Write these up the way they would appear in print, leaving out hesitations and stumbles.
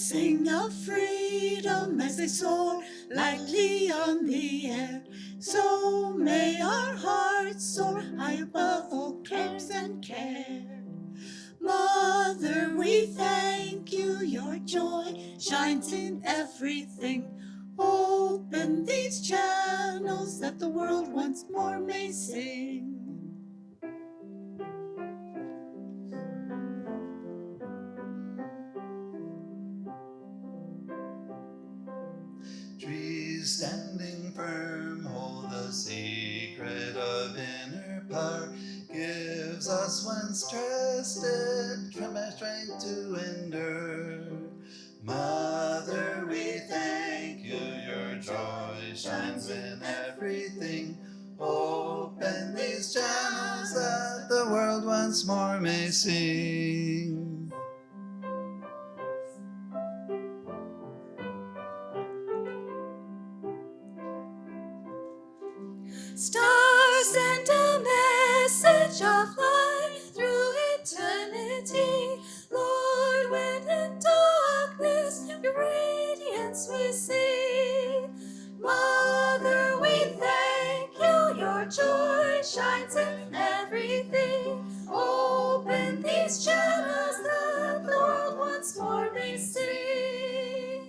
sing of freedom as they soar lightly on the air. So may our hearts soar high above all cares and care. Mother, we thank you, your joy shines in everything. Open these channels that the world once more may sing. Trees standing firm hold the secret of inner power. Gives us when stressed strength to endure. Mother, we thank you, your joy shines in everything. Open these channels that the world once more may sing. Stars send a message of light through eternity. Lord, when in darkness your radiance we see. Mother, we thank you, your joy shines in everything. Open these channels that the world once more may see.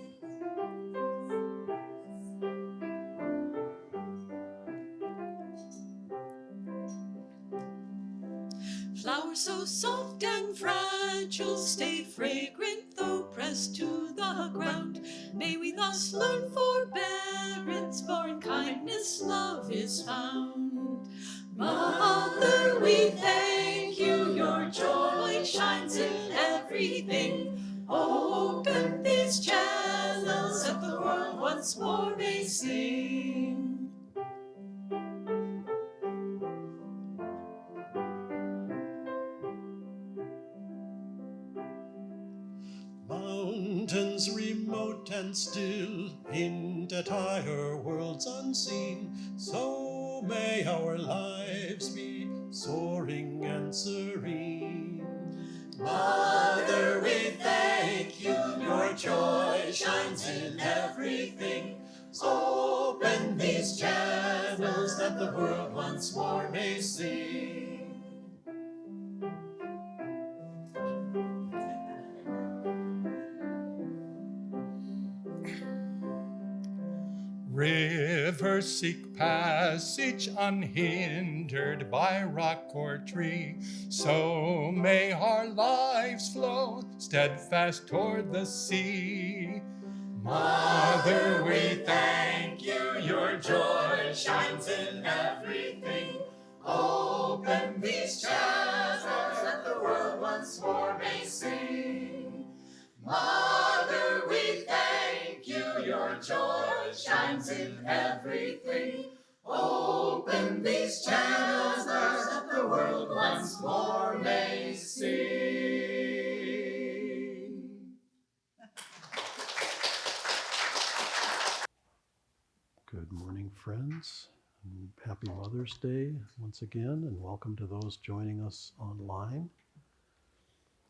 Flowers so soft and fragile stay fragrant though pressed to the ground. May we thus learn forbearance, for in kindness love is found. Mother, we thank you, your joy shines in everything. Open these channels that the world once more may sing. Mountains remote and still hint at higher worlds unseen. So may our lives be soaring and serene. Mother, we thank you, your joy shines in everything. Open these channels that the world once more may sing. Rivers seek passage unhindered by rock or tree. So may our lives flow steadfast toward the sea. Mother, we thank you, your joy shines in everything. Open these channels that the world once more may sing. Mother, we thank you, your joy shines in everything. Open these channels that the world once more may sing. Good morning, friends. And happy Mother's Day once again, and welcome to those joining us online.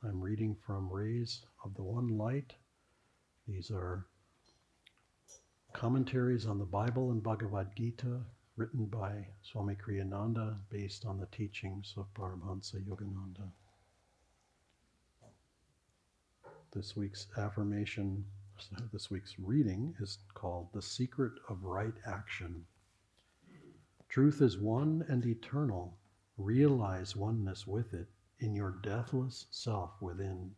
I'm reading from Rays of the One Light. These are commentaries on the Bible and Bhagavad Gita written by Swami Kriya-yoga based on the teachings of Paramhansa Yogananda. This week's reading is called The Secret of Right Action. Truth is one and eternal. Realize oneness with it in your deathless self within.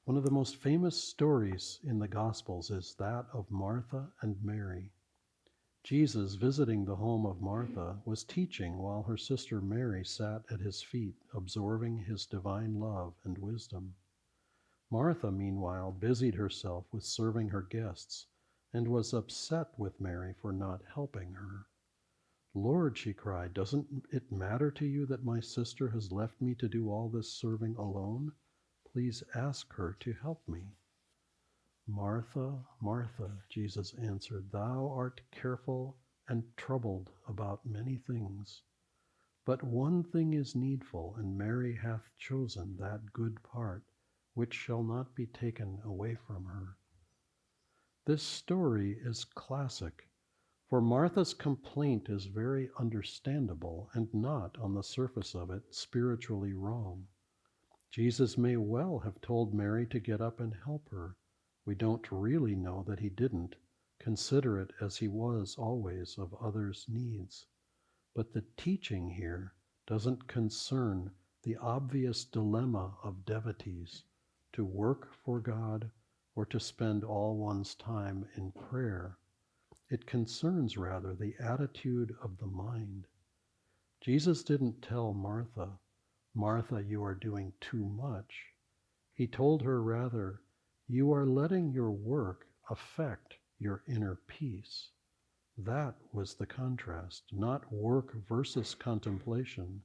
One of the most famous stories in the Gospels is that of Martha and Mary. Jesus, visiting the home of Martha, was teaching while her sister Mary sat at his feet, absorbing his divine love and wisdom. Martha, meanwhile, busied herself with serving her guests and was upset with Mary for not helping her. "Lord," she cried, "doesn't it matter to you that my sister has left me to do all this serving alone? Please ask her to help me." "Martha, Martha," Jesus answered, "thou art careful and troubled about many things. But one thing is needful, and Mary hath chosen that good part, which shall not be taken away from her. This story is classic, for Martha's complaint is very understandable and not, on the surface of it, spiritually wrong. Jesus may well have told Mary to get up and help her. We don't really know that he didn't, considerate as he was always of others' needs. But the teaching here doesn't concern the obvious dilemma of devotees, to work for God or to spend all one's time in prayer. It concerns rather the attitude of the mind. Jesus didn't tell Martha, "Martha, you are doing too much." He told her rather, "You are letting your work affect your inner peace." That was the contrast, not work versus contemplation,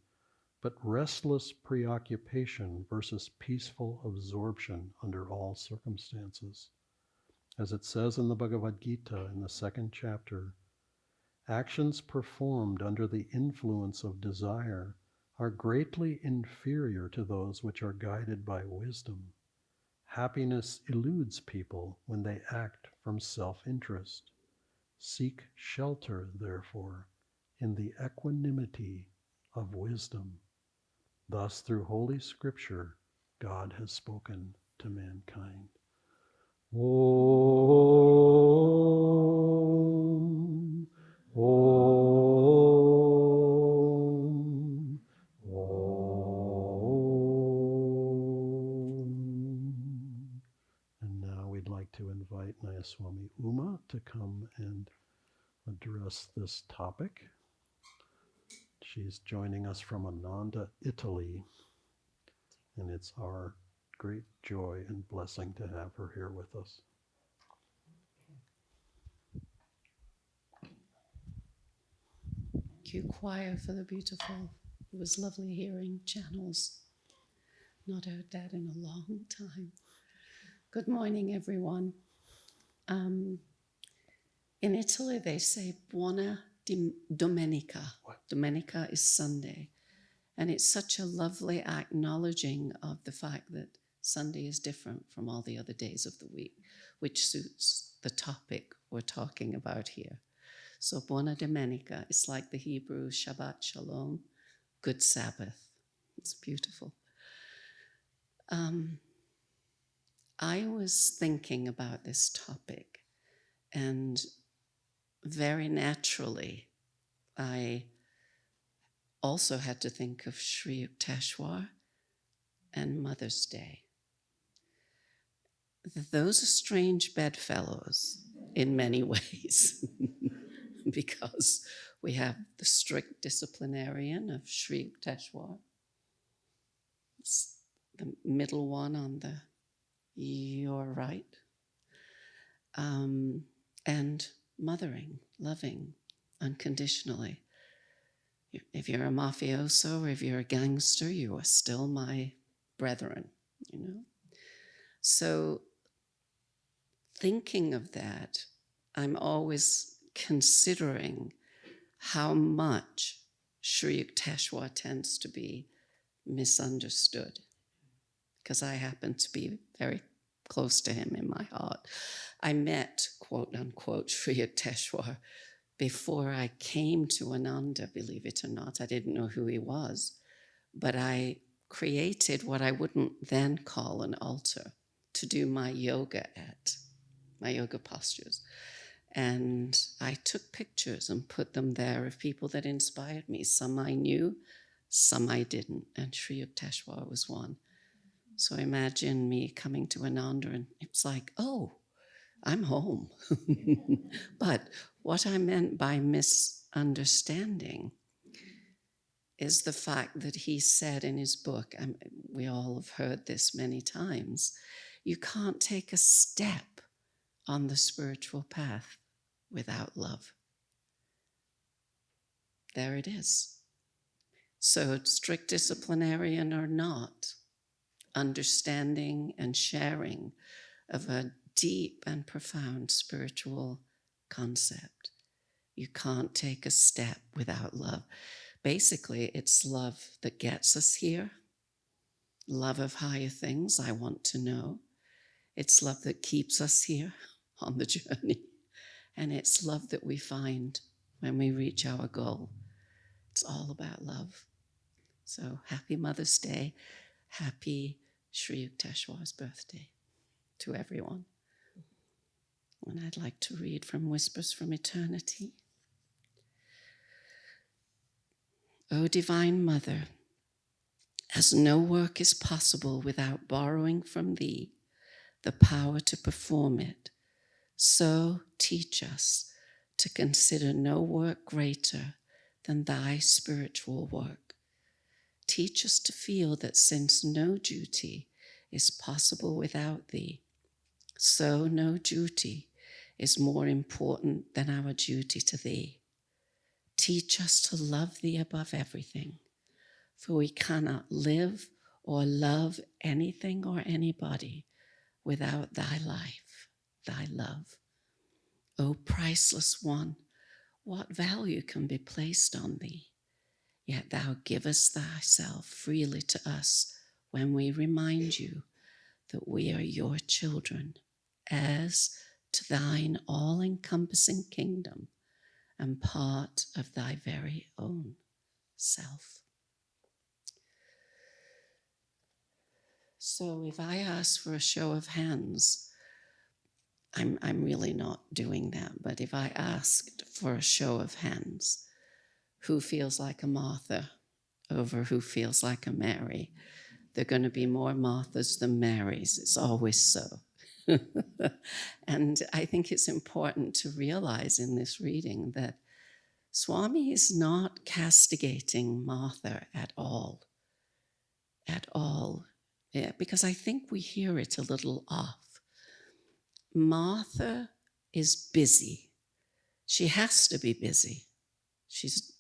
but restless preoccupation versus peaceful absorption under all circumstances. As it says in the Bhagavad Gita in the 2nd chapter, actions performed under the influence of desire are greatly inferior to those which are guided by wisdom. Happiness eludes people when they act from self-interest. Seek shelter, therefore, in the equanimity of wisdom. Thus, through Holy Scripture, God has spoken to mankind. Om, Om, Om. And now we'd like to invite Nayaswami Uma to come and address this topic. She's joining us from Ananda, Italy, and it's our great joy and blessing to have her here with us. Thank you, choir, for the beautiful. It was lovely hearing channels. Not heard that in a long time. Good morning, everyone. In Italy, they say buona domenica. What? Domenica is Sunday. And it's such a lovely acknowledging of the fact that Sunday is different from all the other days of the week, which suits the topic we're talking about here. So buona domenica, it's like the Hebrew Shabbat Shalom, good Sabbath. It's beautiful. I was thinking about this topic, and very naturally, I also had to think of Sri Yukteswar and Mother's Day. Those are strange bedfellows in many ways, because we have the strict disciplinarian of Sri Yukteswar. It's the middle one on the your right, and mothering, loving unconditionally. If you're a mafioso or if you're a gangster, you are still my brethren, you know? So thinking of that, I'm always considering how much Sri Yukteswar tends to be misunderstood, because I happen to be very close to him in my heart. I met, quote unquote, Sri Yukteswar before I came to Ananda, believe it or not. I didn't know who he was, but I created what I wouldn't then call an altar to do my yoga at, my yoga postures. And I took pictures and put them there of people that inspired me. Some I knew, some I didn't, and Sri Yukteswar was one. So imagine me coming to Ananda and it's like, oh, I'm home. But what I meant by misunderstanding is the fact that he said in his book, and we all have heard this many times, you can't take a step on the spiritual path without love. There it is. So strict disciplinarian or not, understanding and sharing of a deep and profound spiritual concept. You can't take a step without love. Basically, it's love that gets us here, love of higher things. I want to know. It's love that keeps us here on the journey. And it's love that we find when we reach our goal. It's all about love. So happy Mother's Day. Happy Sri Yukteswar's birthday to everyone. And I'd like to read from Whispers from Eternity. O Divine Mother, as no work is possible without borrowing from Thee the power to perform it, so teach us to consider no work greater than Thy spiritual work. Teach us to feel that since no duty is possible without Thee, so no duty is more important than our duty to Thee. Teach us to love Thee above everything, for we cannot live or love anything or anybody without Thy life, Thy love. O priceless One, what value can be placed on Thee? Yet Thou givest Thyself freely to us when we remind You that we are Your children, heirs to Thine all-encompassing kingdom and part of Thy very own self. So if I ask for a show of hands, I'm really not doing that, but if I asked for a show of hands, who feels like a Martha over who feels like a Mary? There are going to be more Marthas than Marys. It's always so. And I think it's important to realize in this reading that Swami is not castigating Martha at all. Yeah, because I think we hear it a little off. Martha is busy. She has to be busy. She's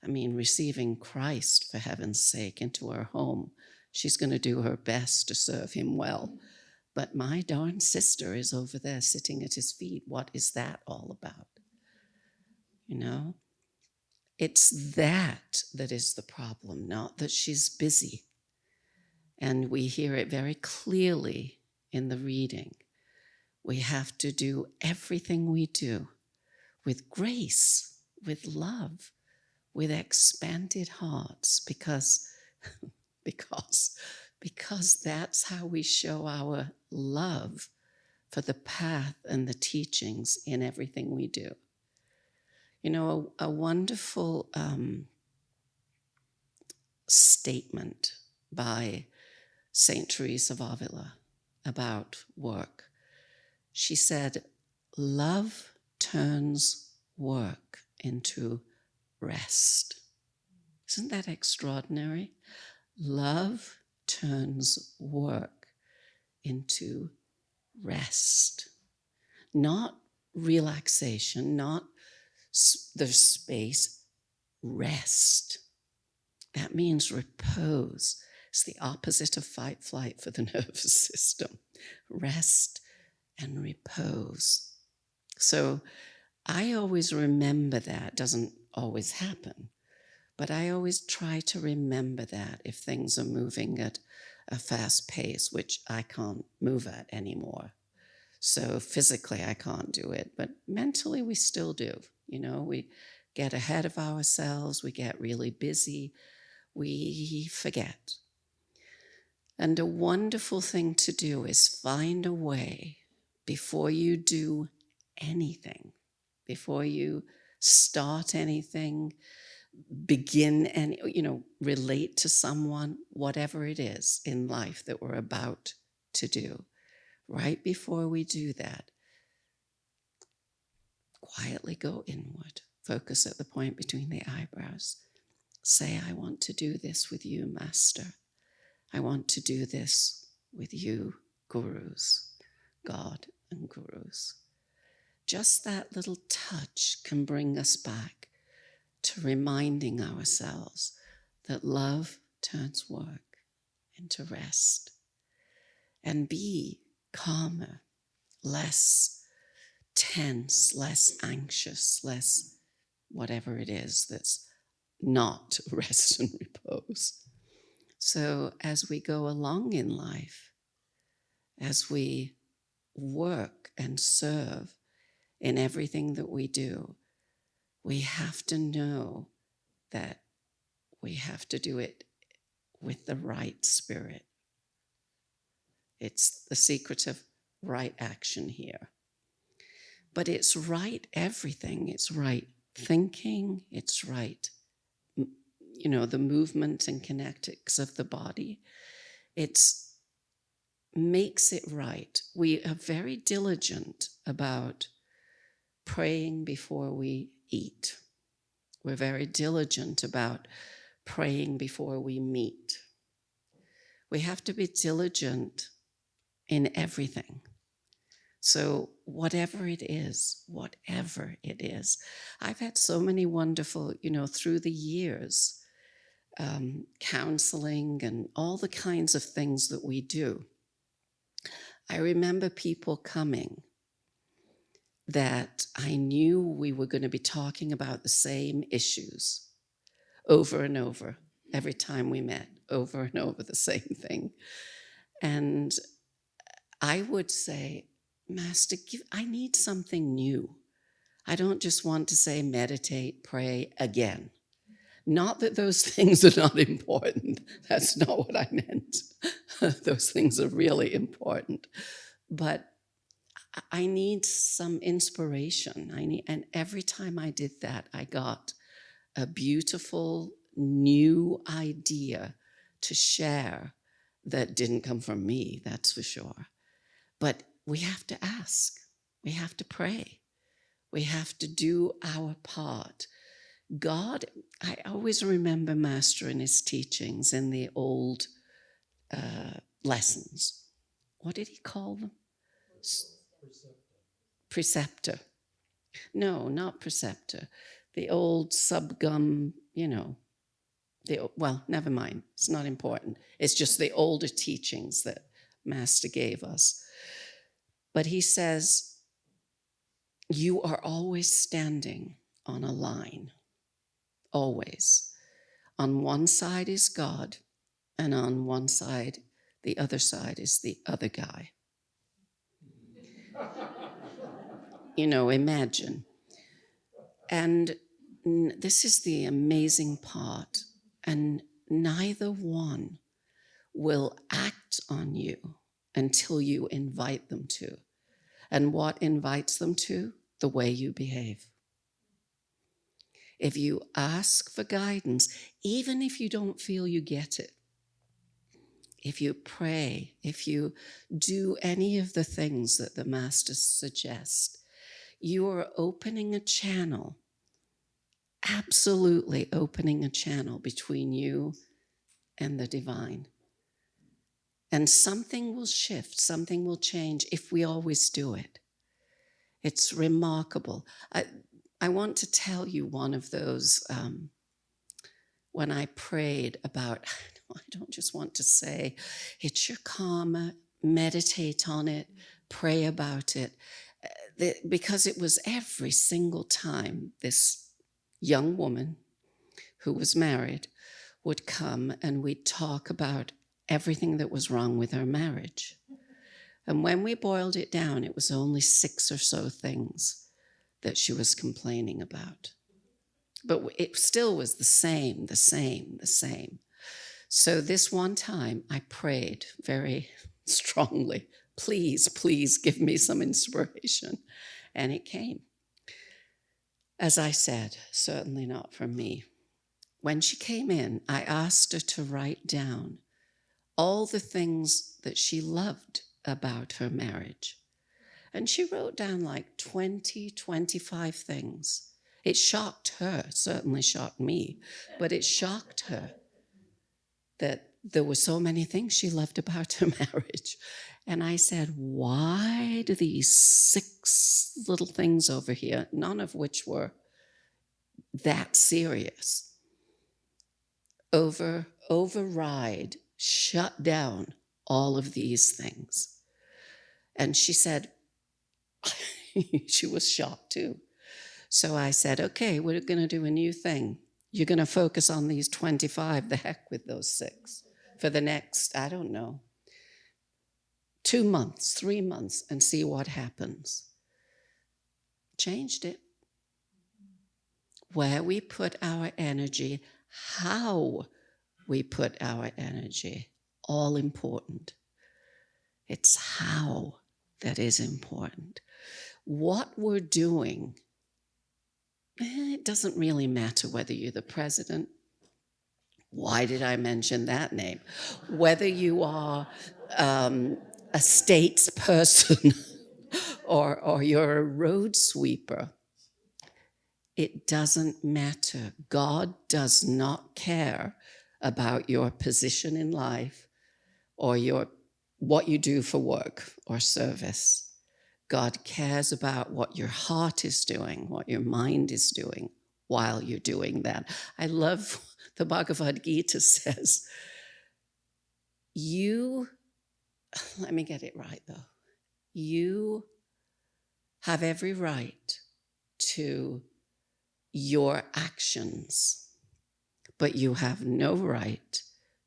receiving Christ, for heaven's sake, into her home. She's going to do her best to serve him well. But my darn sister is over there sitting at his feet. What is that all about? You know? It's that is the problem, not that she's busy. And we hear it very clearly in the reading. We have to do everything we do with grace, with love, with expanded hearts, because that's how we show our love for the path and the teachings in everything we do. You know, a wonderful statement by Saint Teresa of Avila about work. She said, love turns work into rest. Isn't that extraordinary? Love turns work into rest. Not relaxation, not the space, rest. That means repose. It's the opposite of fight, flight for the nervous system. Rest and repose. So I always remember that. Doesn't always happen, but I always try to remember that if things are moving at a fast pace, which I can't move at anymore. So physically I can't do it, but mentally we still do. You know, we get ahead of ourselves, we get really busy, we forget. And a wonderful thing to do is find a way before you do anything, before you start anything, begin any, relate to someone, whatever it is in life that we're about to do. Right before we do that, quietly go inward, focus at the point between the eyebrows. Say, I want to do this with you, Master. I want to do this with you, gurus, God and gurus. Just that little touch can bring us back to reminding ourselves that love turns work into rest. And be calmer, less tense, less anxious, less whatever it is that's not rest and repose. So as we go along in life, as we work and serve in everything that we do, we have to know that we have to do it with the right spirit. It's the secret of right action here. But it's right everything. It's right thinking. It's right, the movement and kinetics of the body. It's makes it right. We are very diligent about praying before we eat. We're very diligent about praying before we meet. We have to be diligent in everything. So whatever it is, I've had so many wonderful, through the years, counseling and all the kinds of things that we do. I remember people coming that I knew we were going to be talking about the same issues over and over, every time we met, over and over the same thing. And I would say, Master, I need something new. I don't just want to say meditate, pray again. Not that those things are not important. That's not what I meant. Those things are really important. But I need some inspiration. And every time I did that, I got a beautiful new idea to share that didn't come from me, that's for sure. But we have to ask. We have to pray. We have to do our part. God, I always remember Master in his teachings in the old lessons. What did he call them? Preceptor. No, not preceptor. The old subgum, well, never mind. It's not important. It's just the older teachings that Master gave us. But he says, you are always standing on a line. Always. On one side is God, and on one side, the other side is the other guy. Imagine. And this is the amazing part. And neither one will act on you until you invite them to. And what invites them to? The way you behave. If you ask for guidance, even if you don't feel you get it, if you pray, if you do any of the things that the Masters suggest, you are opening a channel, absolutely opening a channel between you and the divine. And something will shift, something will change if we always do it. It's remarkable. I want to tell you one of those, when I prayed about, I don't just want to say, it's your karma, meditate on it, pray about it, because it was every single time this young woman who was married would come and we'd talk about everything that was wrong with her marriage. And when we boiled it down, it was only 6 or so things that she was complaining about. But it still was the same. So this one time I prayed very strongly, please give me some inspiration. And it came. As I said, certainly not from me. When she came in, I asked her to write down all the things that she loved about her marriage. And she wrote down like 20, 25 things. It shocked her, certainly shocked me, but it shocked her that there were so many things she loved about her marriage. And I said, why do these 6 little things over here, none of which were that serious, override, shut down all of these things? And she said, she was shocked too. So I said, okay, we're going to do a new thing. You're going to focus on these 25, the heck with those 6. for the next, I don't know, 2 months, 3 months, and see what happens. Changed it. Where we put our energy, how we put our energy, all important. It's how that is important. What we're doing, it doesn't really matter whether you're the president. Why did I mention that name? Whether you are a statesperson or you're a road sweeper, it doesn't matter. God does not care about your position in life or what you do for work or service. God cares about what your heart is doing, what your mind is doing while you're doing that. I love the Bhagavad Gita says, let me get it right though. You have every right to your actions, but you have no right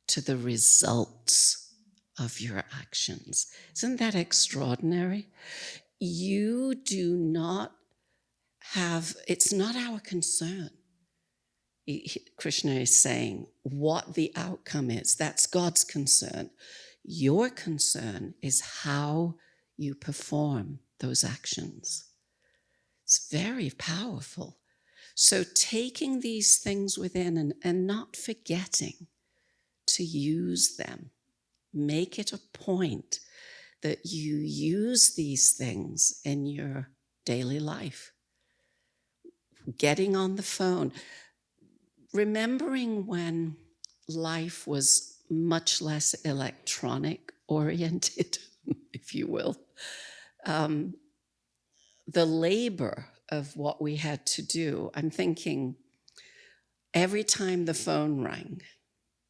to the results of your actions. Isn't that extraordinary? You do not have, it's not our concern. Krishna is saying what the outcome is. That's God's concern. Your concern is how you perform those actions. It's very powerful. So taking these things within and not forgetting to use them, make it a point that you use these things in your daily life. Getting on the phone, remembering when life was much less electronic oriented, if you will, the labor of what we had to do. I'm thinking every time the phone rang,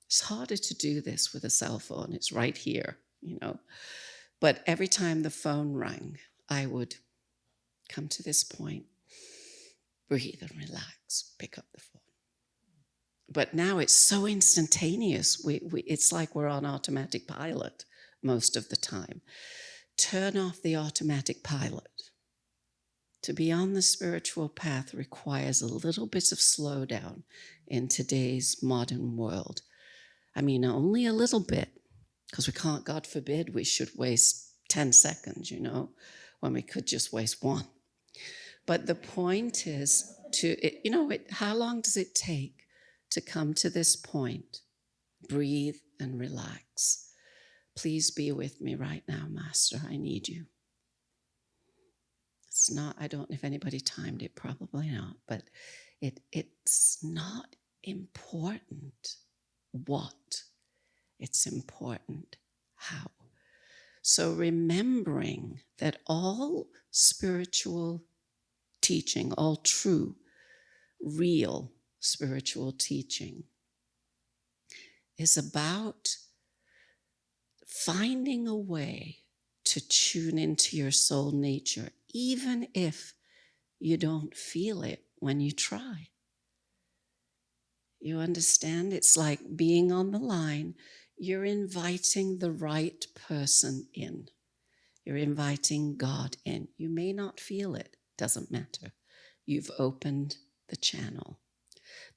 it's harder to do this with a cell phone. It's right here, But every time the phone rang, I would come to this point, breathe and relax, pick up the phone. But now it's so instantaneous. It's like we're on automatic pilot most of the time. Turn off the automatic pilot. To be on the spiritual path requires a little bit of slowdown in today's modern world. I mean, only a little bit, because we can't, God forbid, we should waste 10 seconds, when we could just waste 1. But the point is how long does it take to come to this point? Breathe and relax. Please be with me right now, Master. I need you. It's not, I don't know if anybody timed it, probably not, but it's not important what, it's important how. So remembering that all spiritual teaching, all true, real spiritual teaching is about finding a way to tune into your soul nature, even if you don't feel it when you try. You understand? It's like being on the line. You're inviting the right person in. You're inviting God in. You may not feel it. Doesn't matter. You've opened the channel.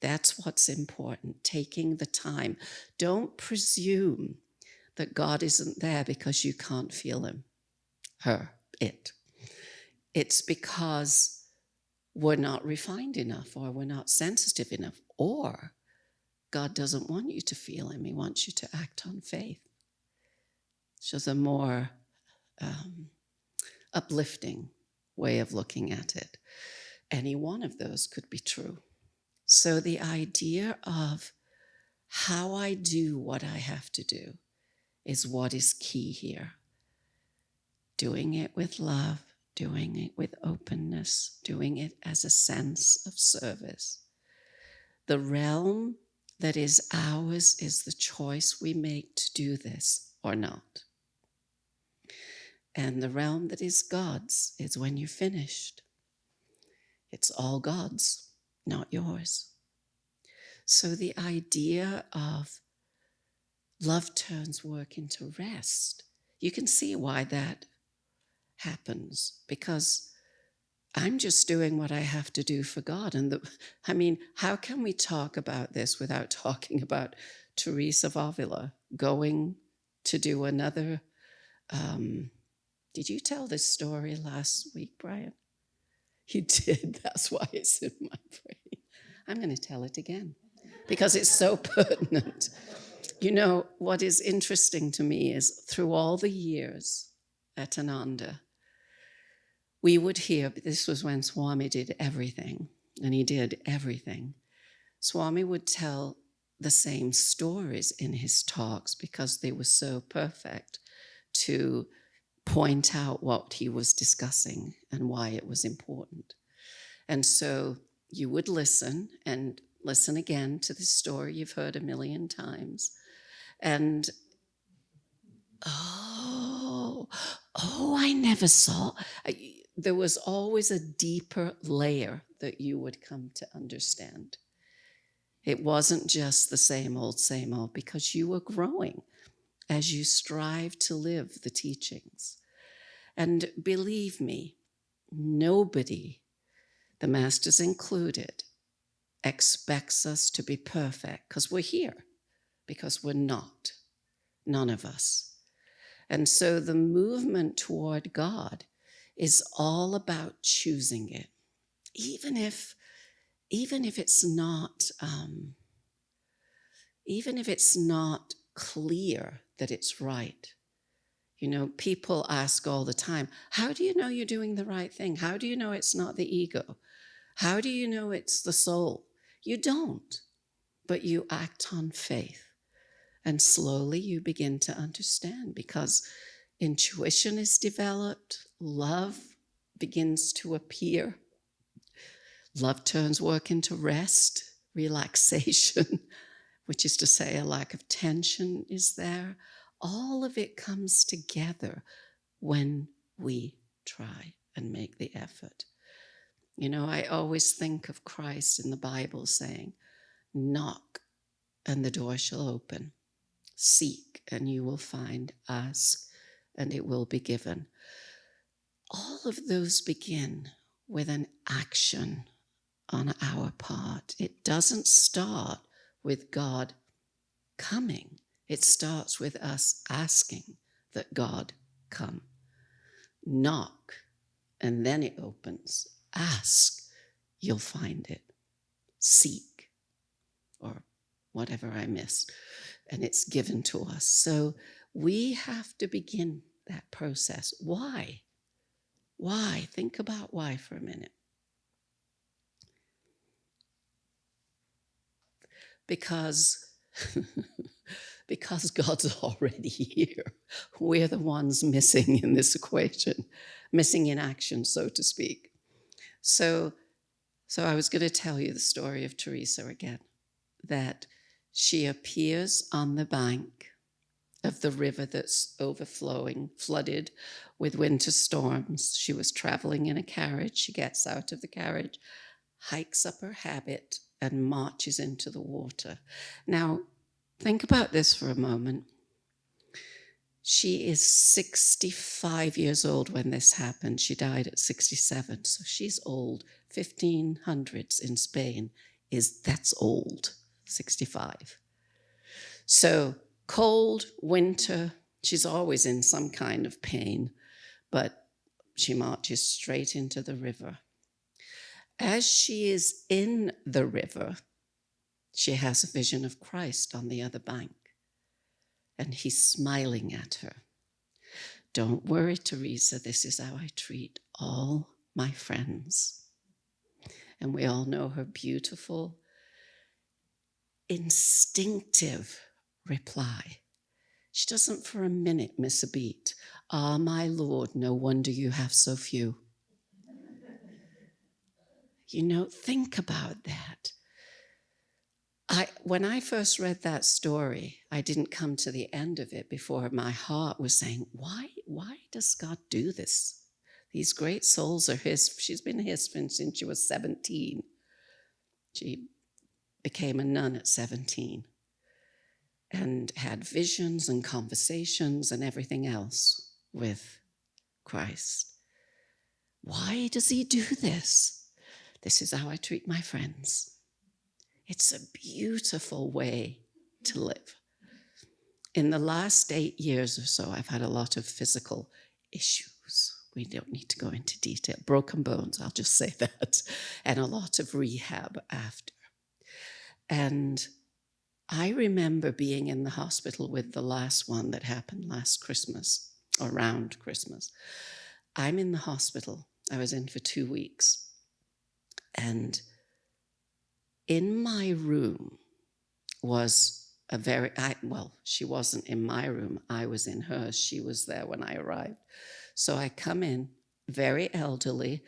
That's what's important, taking the time. Don't presume that God isn't there because you can't feel him, her, it. It's because we're not refined enough, or we're not sensitive enough, or God doesn't want you to feel him. He wants you to act on faith. It's just a more uplifting way of looking at it. Any one of those could be true. So the idea of how I do what I have to do is what is key here. Doing it with love, doing it with openness, doing it as a sense of service. The realm that is ours is the choice we make to do this or not. And the realm that is God's is when you're finished. It's all God's, not yours. So the idea of love turns work into rest. You can see why that happens, because I'm just doing what I have to do for God. And how can we talk about this without talking about Teresa of Avila going to do another? Did you tell this story last week, Brian? You did. That's why it's in my brain. I'm going to tell it again because it's so pertinent. You know, what is interesting to me is through all the years at Ananda, we would hear, this was when Swami did everything, and he did everything. Swami would tell the same stories in his talks because they were so perfect to point out what he was discussing and why it was important. And so you would listen and listen again to this story you've heard a million times. And, I never saw. There was always a deeper layer that you would come to understand. It wasn't just the same old, because you were growing as you strive to live the teachings. And believe me, nobody, the masters included, expects us to be perfect because we're here, because we're not, none of us. And so the movement toward God is all about choosing it, even if it's not clear that it's right. You know, people ask all the time, how do you know you're doing the right thing? How do you know it's not the ego? How do you know it's the soul? You don't, but you act on faith. And slowly you begin to understand because intuition is developed, love begins to appear. Love turns work into rest, relaxation, which is to say a lack of tension is there. All of it comes together when we try and make the effort. You know, I always think of Christ in the Bible saying, knock and the door shall open. Seek and you will find. Ask and it will be given. All of those begin with an action on our part. It doesn't start with God coming. It starts with us asking that God come. Knock, and then it opens. Ask, you'll find it. Seek, or whatever I missed, and it's given to us. So we have to begin that process. Why? Why? Think about why for a minute. Because God's already here. We're the ones missing in this equation, missing in action, so to speak. So I was going to tell you the story of Teresa again, that she appears on the bank of the river that's overflowing, flooded with winter storms. She was traveling in a carriage. She gets out of the carriage, hikes up her habit, and marches into the water. Now, think about this for a moment. She is 65 years old when this happened. She died at 67, so she's old. 1500s in Spain that's old, 65. So cold, winter, she's always in some kind of pain, but she marches straight into the river. As she is in the river, she has a vision of Christ on the other bank, and he's smiling at her. Don't worry, Teresa, this is how I treat all my friends. And we all know her beautiful, instinctive reply. She doesn't for a minute miss a beat. Ah, my Lord, no wonder you have so few. You know, think about that. When I first read that story, I didn't come to the end of it before my heart was saying, why does God do this? These great souls are his. She's been his since she was 17. She became a nun at 17. and had visions and conversations and everything else with Christ. Why does he do this? This is how I treat my friends. It's a beautiful way to live. In the last 8 years or so, I've had a lot of physical issues. We don't need to go into detail. Broken bones, I'll just say that. And a lot of rehab after. And I remember being in the hospital with the last one that happened last Christmas, around Christmas. I'm in the hospital. I was in for 2 weeks. And in my room was she wasn't in my room. I was in hers. She was there when I arrived. So I come in, very elderly,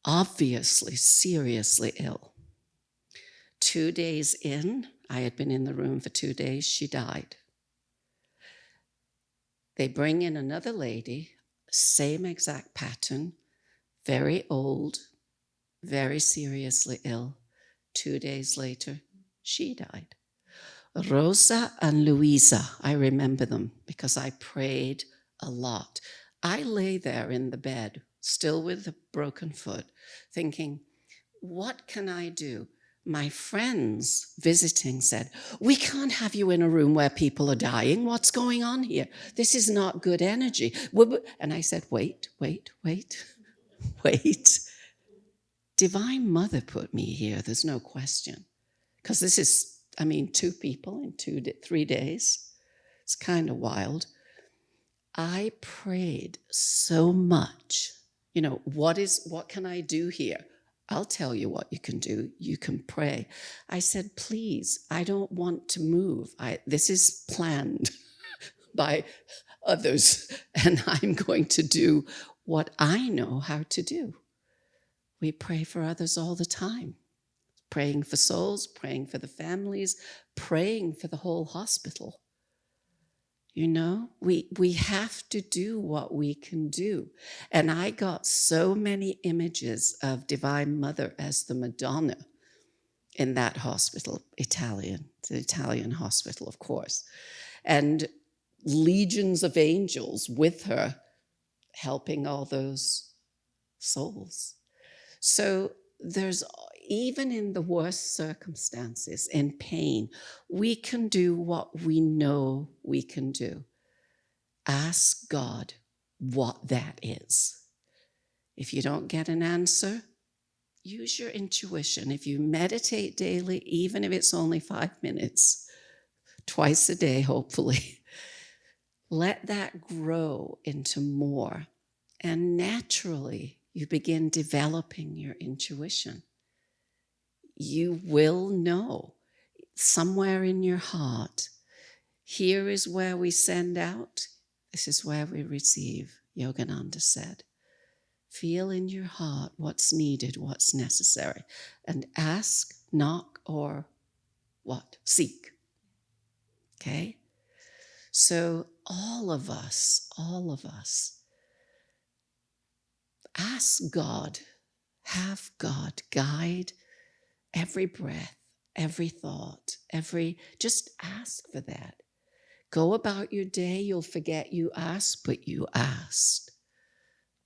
obviously seriously ill. 2 days in, I had been in the room for 2 days, she died. They bring in another lady, same exact pattern, very old, very seriously ill. 2 days later, she died. Rosa and Luisa, I remember them because I prayed a lot. I lay there in the bed, still with a broken foot, thinking, what can I do? My friends visiting said, we can't have you in a room where people are dying. What's going on here? This is not good energy. And I said, wait. Divine Mother put me here. There's no question. Because this is, 2 people in 3 days. It's kind of wild. I prayed so much. What can I do here? I'll tell you what you can do. You can pray. I said, please, I don't want to move. This is planned by others, and I'm going to do what I know how to do. We pray for others all the time. Praying for souls, praying for the families, praying for the whole hospital. We have to do what we can do. And I got so many images of Divine Mother as the Madonna in that hospital, the Italian hospital, of course. And legions of angels with her helping all those souls. So there's, even in the worst circumstances, in pain, we can do what we know we can do. Ask God what that is. If you don't get an answer, use your intuition. If you meditate daily, even if it's only 5 minutes, twice a day, hopefully, let that grow into more. And naturally, you begin developing your intuition. You will know somewhere in your heart, here is where we send out, this is where we receive, Yogananda said. Feel in your heart what's needed, what's necessary, and ask, knock, or what? Seek. Okay? So all of us, ask God, have God guide every breath, every thought, just ask for that. Go about your day, you'll forget you asked, but you asked.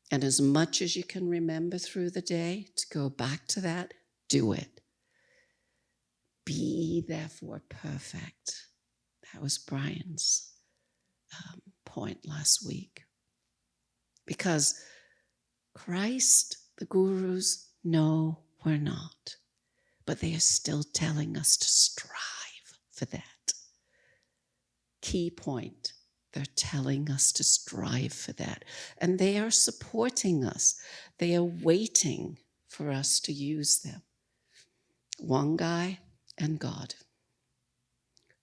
And as much as you can remember through the day to go back to that, do it. Be therefore perfect. That was Brian's point last week. Because Christ, the gurus, know we're not. But they are still telling us to strive for that. Key point, they're telling us to strive for that. And they are supporting us. They are waiting for us to use them. One guy and God.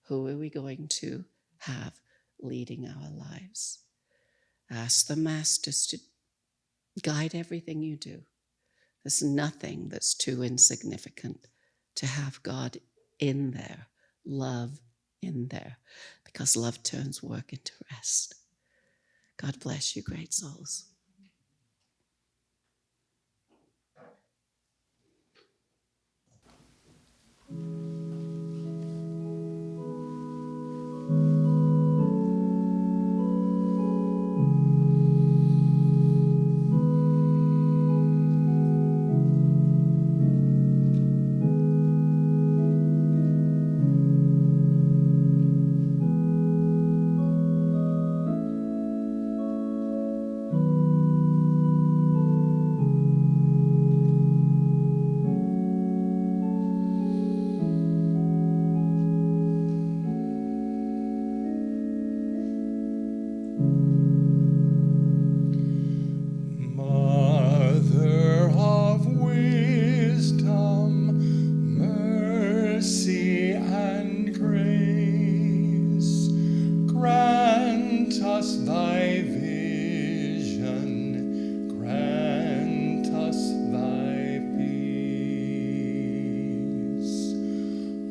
Who are we going to have leading our lives? Ask the masters to guide everything you do. There's nothing that's too insignificant to have God in there, love in there, because love turns work into rest. God bless you, great souls.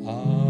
Amen.